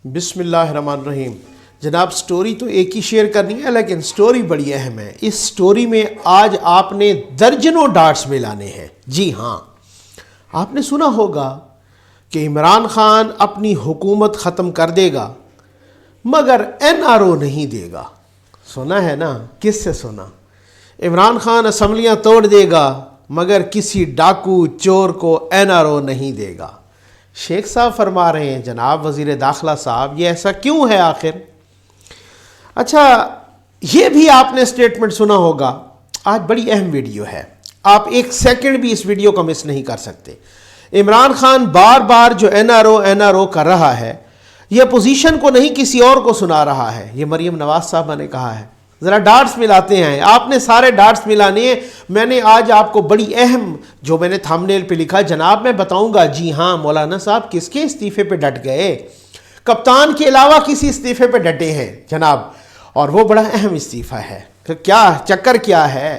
بسم اللہ الرحمن الرحیم۔ جناب سٹوری تو ایک ہی شیئر کرنی ہے لیکن سٹوری بڑی اہم ہے۔ اس سٹوری میں آج آپ نے درجنوں ڈاٹس ملانے ہیں۔ جی ہاں، آپ نے سنا ہوگا کہ عمران خان اپنی حکومت ختم کر دے گا مگر NRO نہیں دے گا۔ سنا ہے نا؟ کس سے سنا؟ عمران خان اسمبلیاں توڑ دے گا مگر کسی ڈاکو چور کو NRO نہیں دے گا۔ شیخ صاحب فرما رہے ہیں جناب وزیر داخلہ صاحب یہ ایسا کیوں ہے آخر؟ اچھا یہ بھی آپ نے سٹیٹمنٹ سنا ہوگا۔ آج بڑی اہم ویڈیو ہے، آپ ایک سیکنڈ بھی اس ویڈیو کو مس نہیں کر سکتے۔ عمران خان بار بار جو NRO کر رہا ہے یہ اپوزیشن کو نہیں کسی اور کو سنا رہا ہے۔ یہ مریم نواز صاحبہ نے کہا ہے۔ ذرا ڈاٹس ملاتے ہیں، آپ نے سارے ڈاٹس ملانے ہیں۔ میں نے آج آپ کو بڑی اہم جو میں نے تھمبنیل پہ لکھا جناب میں بتاؤں گا۔ جی ہاں، مولانا صاحب کس کے استعفے پہ ڈٹ گئے؟ کپتان کے علاوہ کسی استعفے پہ ڈٹے ہیں جناب، اور وہ بڑا اہم استعفیٰ ہے۔ کیا چکر کیا ہے؟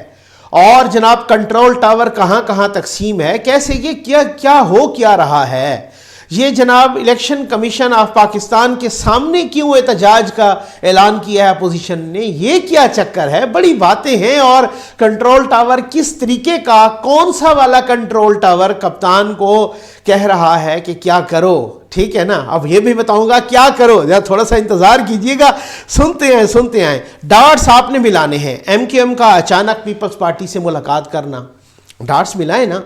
اور جناب کنٹرول ٹاور کہاں کہاں تقسیم ہے؟ کیسے یہ کیا ہو کیا رہا ہے؟ یہ جناب الیکشن کمیشن آف پاکستان کے سامنے کیوں احتجاج کا اعلان کیا ہے اپوزیشن نے؟ یہ کیا چکر ہے؟ بڑی باتیں ہیں۔ اور کنٹرول ٹاور کس طریقے کا، کون سا والا کنٹرول ٹاور کپتان کو کہہ رہا ہے کہ کیا کرو؟ ٹھیک ہے نا، اب یہ بھی بتاؤں گا کیا کرو، تھوڑا سا انتظار کیجئے گا، سنتے ہیں۔ ڈاٹس آپ نے ملانے ہیں۔ MKM کا اچانک پیپلز پارٹی سے ملاقات کرنا، ڈاٹس ملائے نا۔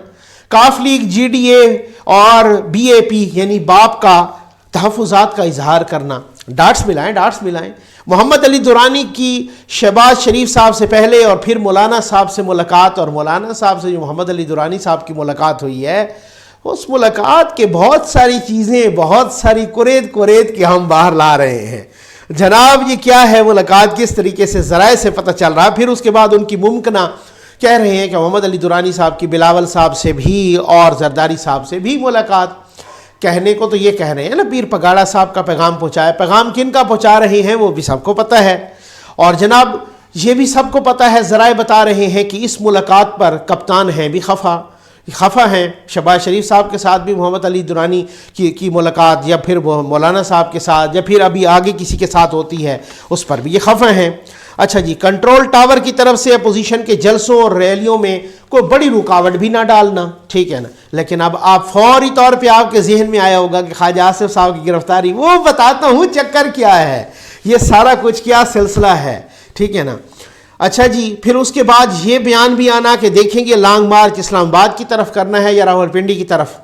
کاف لیگ GDA اور BAP یعنی باپ کا تحفظات کا اظہار کرنا، ڈاٹس ملائیں۔ محمد علی دورانی کی شہباز شریف صاحب سے پہلے اور پھر مولانا صاحب سے ملاقات، اور مولانا صاحب سے جو محمد علی دورانی صاحب کی ملاقات ہوئی ہے، اس ملاقات کے بہت ساری چیزیں، بہت ساری کورید کے ہم باہر لا رہے ہیں جناب۔ یہ کیا ہے ملاقات، کس طریقے سے ذرائع سے پتہ چل رہا۔ پھر اس کے بعد ان کی ممکنہ کہہ رہے ہیں کہ محمد علی دورانی صاحب کی بلاول صاحب سے بھی اور زرداری صاحب سے بھی ملاقات۔ کہنے کو تو یہ کہہ رہے ہیں نا پیر پگاڑا صاحب کا پیغام پہنچایا، پیغام کن کا پہنچا رہے ہیں وہ بھی سب کو پتہ ہے۔ اور جناب یہ بھی سب کو پتہ ہے، ذرائع بتا رہے ہیں کہ اس ملاقات پر کپتان ہیں بھی خفا ہیں۔ شہباز شریف صاحب کے ساتھ بھی محمد علی دورانی کی ملاقات، یا پھر مولانا صاحب کے ساتھ، یا پھر ابھی آگے کسی کے ساتھ ہوتی ہے، اس پر بھی یہ خفا ہیں۔ اچھا جی، کنٹرول ٹاور کی طرف سے اپوزیشن کے جلسوں اور ریلیوں میں کوئی بڑی رکاوٹ بھی نہ ڈالنا، ٹھیک ہے نا۔ لیکن اب آپ فوری طور پہ آپ کے ذہن میں آیا ہوگا کہ خواجہ آصف صاحب کی گرفتاری، وہ بتاتا ہوں چکر کیا ہے، یہ سارا کچھ کیا سلسلہ ہے، ٹھیک ہے نا۔ اچھا جی، پھر اس کے بعد یہ بیان بھی آنا کہ دیکھیں گے لانگ مارچ اسلام آباد کی طرف کرنا ہے یا راولپنڈی کی طرف۔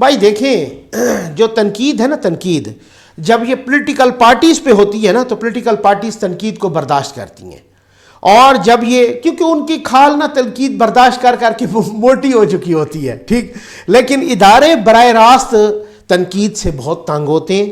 بھائی دیکھیں، جو تنقید ہے نا، تنقید جب یہ پولیٹیکل پارٹیز پہ ہوتی ہے نا تو پولیٹیکل پارٹیز تنقید کو برداشت کرتی ہیں، اور جب یہ کیونکہ ان کی کھال نہ تنقید برداشت کر کے موٹی ہو چکی ہوتی ہے، ٹھیک، لیکن ادارے براہ راست تنقید سے بہت تنگ ہوتے ہیں،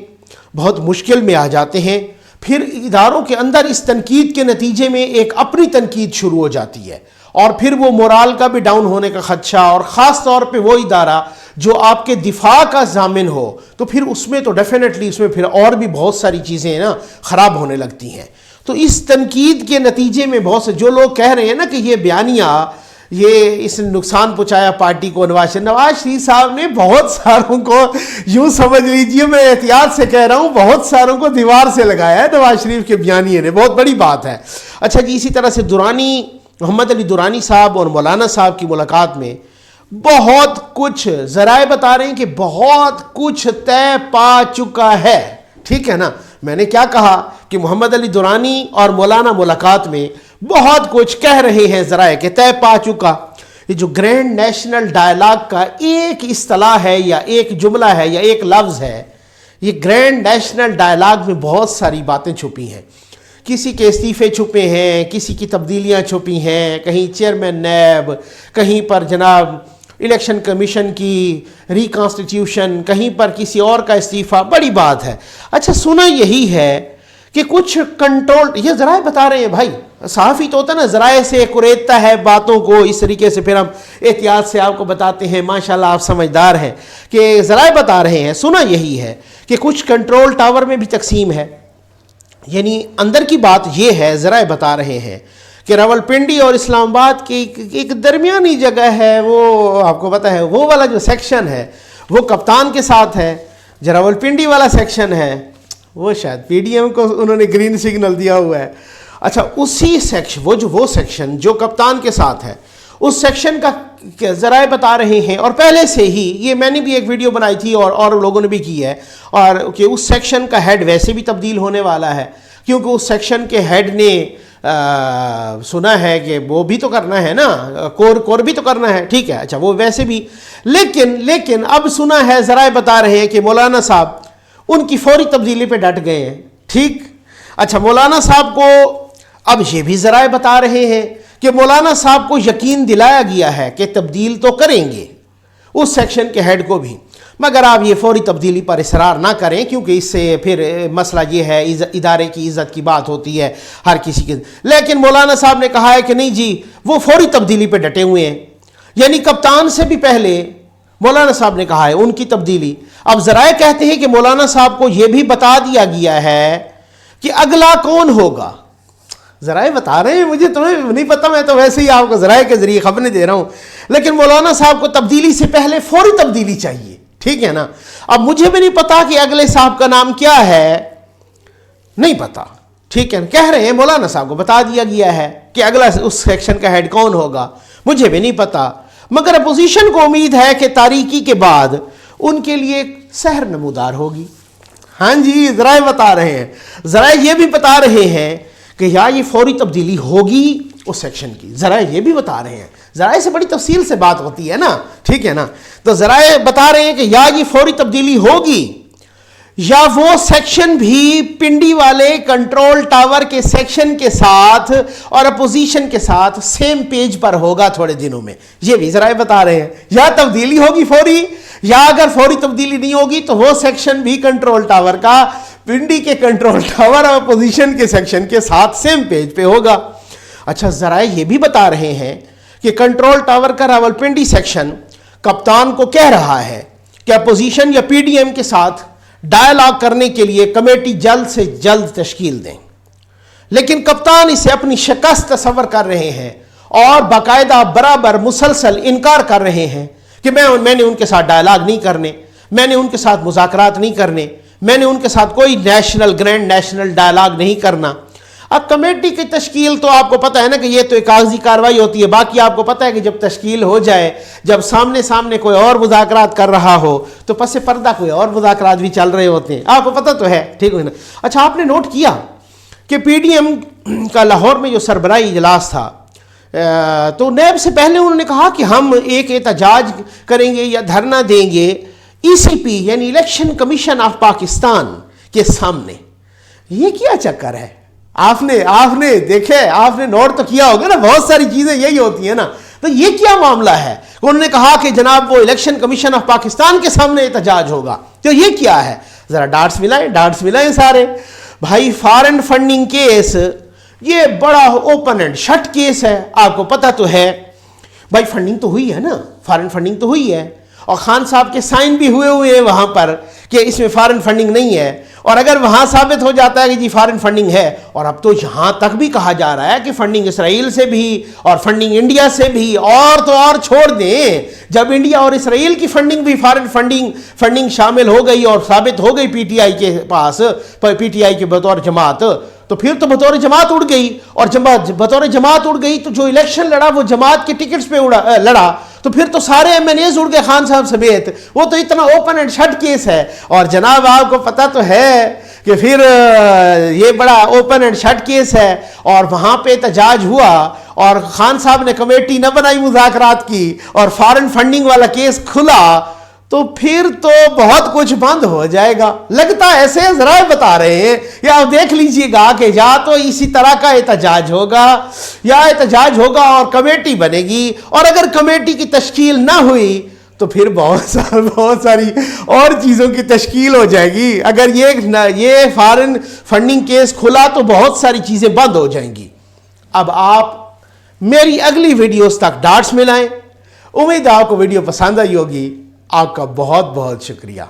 بہت مشکل میں آ جاتے ہیں۔ پھر اداروں کے اندر اس تنقید کے نتیجے میں ایک اپنی تنقید شروع ہو جاتی ہے، اور پھر وہ مورال کا بھی ڈاؤن ہونے کا خدشہ، اور خاص طور پہ وہ ادارہ جو آپ کے دفاع کا ضامن ہو تو پھر اس میں تو ڈیفینیٹلی اس میں پھر اور بھی بہت ساری چیزیں نا خراب ہونے لگتی ہیں۔ تو اس تنقید کے نتیجے میں بہت سے جو لوگ کہہ رہے ہیں نا کہ یہ بیانیہ یہ اس نے نقصان پہنچایا پارٹی کو، نواز شریف صاحب نے بہت ساروں کو، یوں سمجھ لیجئے، میں احتیاط سے کہہ رہا ہوں، بہت ساروں کو دیوار سے لگایا ہے نواز شریف کے بیانیے نے، بہت بڑی بات ہے۔ اچھا جی، اسی طرح سے محمد علی دورانی صاحب اور مولانا صاحب کی ملاقات میں بہت کچھ ذرائع بتا رہے ہیں کہ بہت کچھ طے پا چکا ہے، ٹھیک ہے نا۔ میں نے کیا کہا کہ محمد علی دورانی اور مولانا ملاقات میں بہت کچھ کہہ رہے ہیں ذرائع کہ طے پا چکا۔ یہ جو گرینڈ نیشنل ڈائلاگ کا ایک اصطلاح ہے یا ایک جملہ ہے یا ایک لفظ ہے، یہ گرینڈ نیشنل ڈائلاگ میں بہت ساری باتیں چھپی ہیں۔ کسی کے استعفے چھپے ہیں، کسی کی تبدیلیاں چھپی ہیں، کہیں چیئرمین نیب، کہیں پر جناب الیکشن کمیشن کی ریکانسٹیٹیوشن، کہیں پر کسی اور کا استعفیٰ، بڑی بات ہے۔ اچھا سنا یہی ہے کہ کچھ کنٹرول، یہ ذرائع بتا رہے ہیں بھائی، صحافی تو ہوتا ہے نا ذرائع سے قریدتا ہے باتوں کو، اس طریقے سے پھر ہم احتیاط سے آپ کو بتاتے ہیں، ماشاءاللہ آپ سمجھدار ہیں کہ ذرائع بتا رہے ہیں۔ سنا یہی ہے کہ کچھ کنٹرول ٹاور میں بھی تقسیم ہے، یعنی اندر کی بات یہ ہے، ذرائع بتا رہے ہیں کہ راولپنڈی اور اسلام آباد کی ایک درمیانی جگہ ہے، وہ آپ کو پتہ ہے، وہ والا جو سیکشن ہے وہ کپتان کے ساتھ ہے، جو راولپنڈی والا سیکشن ہے وہ شاید پی ڈی ایم کو انہوں نے گرین سگنل دیا ہوا ہے. اچھا اسی سیکشن وہ سیکشن جو کپتان کے ساتھ ہے اس سیکشن کا ذرائع بتا رہے ہیں. اور پہلے سے ہی یہ میں نے بھی ایک ویڈیو بنائی تھی اور لوگوں نے بھی کی ہے, اور کہ اس سیکشن کا ہیڈ ویسے بھی تبدیل ہونے والا ہے, کیونکہ اس سیکشن کے ہیڈ نے سنا ہے کہ وہ بھی تو کرنا ہے نا, کور بھی تو کرنا ہے, ٹھیک ہے. اچھا وہ ویسے بھی لیکن اب سنا ہے ذرائع بتا رہے ہیں کہ مولانا صاحب ان کی فوری تبدیلی پہ ڈٹ گئے ہیں. ٹھیک. اچھا مولانا صاحب کو اب یہ بھی ذرائع بتا رہے ہیں کہ مولانا صاحب کو یقین دلایا گیا ہے کہ تبدیل تو کریں گے اس سیکشن کے ہیڈ کو بھی, مگر آپ یہ فوری تبدیلی پر اصرار نہ کریں, کیونکہ اس سے پھر مسئلہ یہ ہے ادارے کی عزت کی بات ہوتی ہے ہر کسی کی. لیکن مولانا صاحب نے کہا ہے کہ نہیں جی وہ فوری تبدیلی پہ ڈٹے ہوئے ہیں, یعنی کپتان سے بھی پہلے مولانا صاحب نے کہا ہے ان کی تبدیلی. اب ذرائع کہتے ہیں کہ مولانا صاحب کو یہ بھی بتا دیا گیا ہے کہ اگلا کون ہوگا. ذرائع بتا رہے ہیں, مجھے تمہیں نہیں پتا, میں تو ویسے ہی آپ کو ذرائع کے ذریعے خبریں دے رہا ہوں. لیکن مولانا صاحب کو تبدیلی سے پہلے فوری تبدیلی چاہیے, ٹھیک ہے نا. اب مجھے بھی نہیں پتا کہ اگلے صاحب کا نام کیا ہے, نہیں پتا, ٹھیک ہے. کہہ رہے ہیں مولانا صاحب کو بتا دیا گیا ہے کہ اگلا اس سیکشن کا ہیڈ کون ہوگا, مجھے بھی نہیں پتا. مگر اپوزیشن کو امید ہے کہ تاریکی کے بعد ان کے لیے ایک سحر نمودار ہوگی. ہاں جی ذرائع بتا رہے ہیں, ذرائع یہ بھی بتا رہے ہیں کہ یا یہ فوری تبدیلی ہوگی اس سیکشن کی. ذرائع یہ بھی بتا رہے ہیں, ذرائع سے بڑی تفصیل سے بات ہوتی ہے نا, ٹھیک ہے نا. تو ذرائع بتا رہے ہیں کہ یا یہ فوری تبدیلی ہوگی یا وہ سیکشن بھی پنڈی والے کنٹرول ٹاور کے سیکشن کے ساتھ اور اپوزیشن کے ساتھ سیم پیج پر ہوگا تھوڑے دنوں میں. یہ بھی ذرائع بتا رہے ہیں یا تبدیلی ہوگی فوری, یا اگر فوری تبدیلی نہیں ہوگی تو وہ سیکشن بھی کنٹرول ٹاور کا پنڈی کے کنٹرول ٹاور اور اپوزیشن کے سیکشن کے ساتھ سیم پیج پہ ہوگا. اچھا ذرائع یہ بھی بتا رہے ہیں کہ کنٹرول ٹاور کا راولپنڈی سیکشن کپتان کو کہہ رہا ہے کہ اپوزیشن یا پی ڈی ایم کے ساتھ ڈائلاگ کرنے کے لیے کمیٹی جلد سے جلد تشکیل دیں. لیکن کپتان اسے اپنی شکست تصور کر رہے ہیں اور باقاعدہ برابر مسلسل انکار کر رہے ہیں کہ میں نے ان کے ساتھ ڈائلاگ نہیں کرنے, میں نے ان کے ساتھ مذاکرات نہیں کرنے, میں نے ان کے ساتھ کوئی گرینڈ نیشنل ڈائلاگ نہیں کرنا. اب کمیٹی کی تشکیل تو آپ کو پتہ ہے نا کہ یہ تو ایک کاغذی کارروائی ہوتی ہے. باقی آپ کو پتہ ہے کہ جب تشکیل ہو جائے, جب سامنے کوئی اور مذاکرات کر رہا ہو تو پس پردہ کوئی اور مذاکرات بھی چل رہے ہوتے ہیں, آپ کو پتہ تو ہے, ٹھیک ہے نا. اچھا آپ نے نوٹ کیا کہ پی ڈی ایم کا لاہور میں جو سربراہی اجلاس تھا تو نیب سے پہلے انہوں نے کہا کہ ہم ایک احتجاج کریں گے یا دھرنا دیں گے ای سی پی یعنی الیکشن کمیشن آف پاکستان کے سامنے. یہ کیا چکر ہے؟ آپ نے دیکھے, آپ نے نوٹ تو کیا ہوگا نا, بہت ساری چیزیں یہی ہوتی ہیں نا. تو یہ کیا معاملہ ہے؟ انہوں نے کہا کہ جناب وہ الیکشن کمیشن آف پاکستان کے سامنے احتجاج ہوگا, تو یہ کیا ہے؟ ذرا ڈاٹس ملائیں سارے بھائی. فارن فنڈنگ کیس یہ بڑا اوپن اینڈ شٹ کیس ہے, آپ کو پتہ تو ہے بھائی. فنڈنگ تو ہوئی ہے نا, فارن فنڈنگ تو ہوئی ہے, اور خان صاحب کے سائن بھی ہوئے ہیں وہاں پر کہ اس میں فارن فنڈنگ نہیں ہے. اور اگر وہاں ثابت ہو جاتا ہے کہ جی فارن فنڈنگ ہے, اور اب تو یہاں تک بھی کہا جا رہا ہے کہ فنڈنگ اسرائیل سے بھی اور فنڈنگ انڈیا سے بھی, اور تو اور چھوڑ دیں, جب انڈیا اور اسرائیل کی فنڈنگ بھی فارن فنڈنگ شامل ہو گئی اور ثابت ہو گئی پی ٹی آئی کے پاس, پی ٹی آئی کے بطور جماعت, تو پھر تو بطور جماعت اڑ گئی. اور بطور جماعت اڑ گئی تو جو الیکشن لڑا وہ جماعت کے ٹکٹس پہ لڑا, تو پھر تو سارے ایم این ایز اڑ گئے خان صاحب سمیت. وہ تو اتنا اوپن اینڈ شٹ کیس ہے. اور جناب آپ کو پتہ تو ہے کہ پھر یہ بڑا اوپن اینڈ شٹ کیس ہے, اور وہاں پہ احتجاج ہوا اور خان صاحب نے کمیٹی نہ بنائی مذاکرات کی اور فارن فنڈنگ والا کیس کھلا, تو پھر تو بہت کچھ بند ہو جائے گا. لگتا ایسے ذرائع بتا رہے ہیں, یا آپ دیکھ لیجئے گا کہ یا تو اسی طرح کا احتجاج ہوگا اور کمیٹی بنے گی, اور اگر کمیٹی کی تشکیل نہ ہوئی تو پھر بہت ساری اور چیزوں کی تشکیل ہو جائے گی. اگر یہ فارن فنڈنگ کیس کھلا تو بہت ساری چیزیں بند ہو جائیں گی. اب آپ میری اگلی ویڈیوز تک ڈاٹس ملائیں. امید ہے آپ کو ویڈیو پسند آئی ہوگی. آپ کا بہت بہت شکریہ.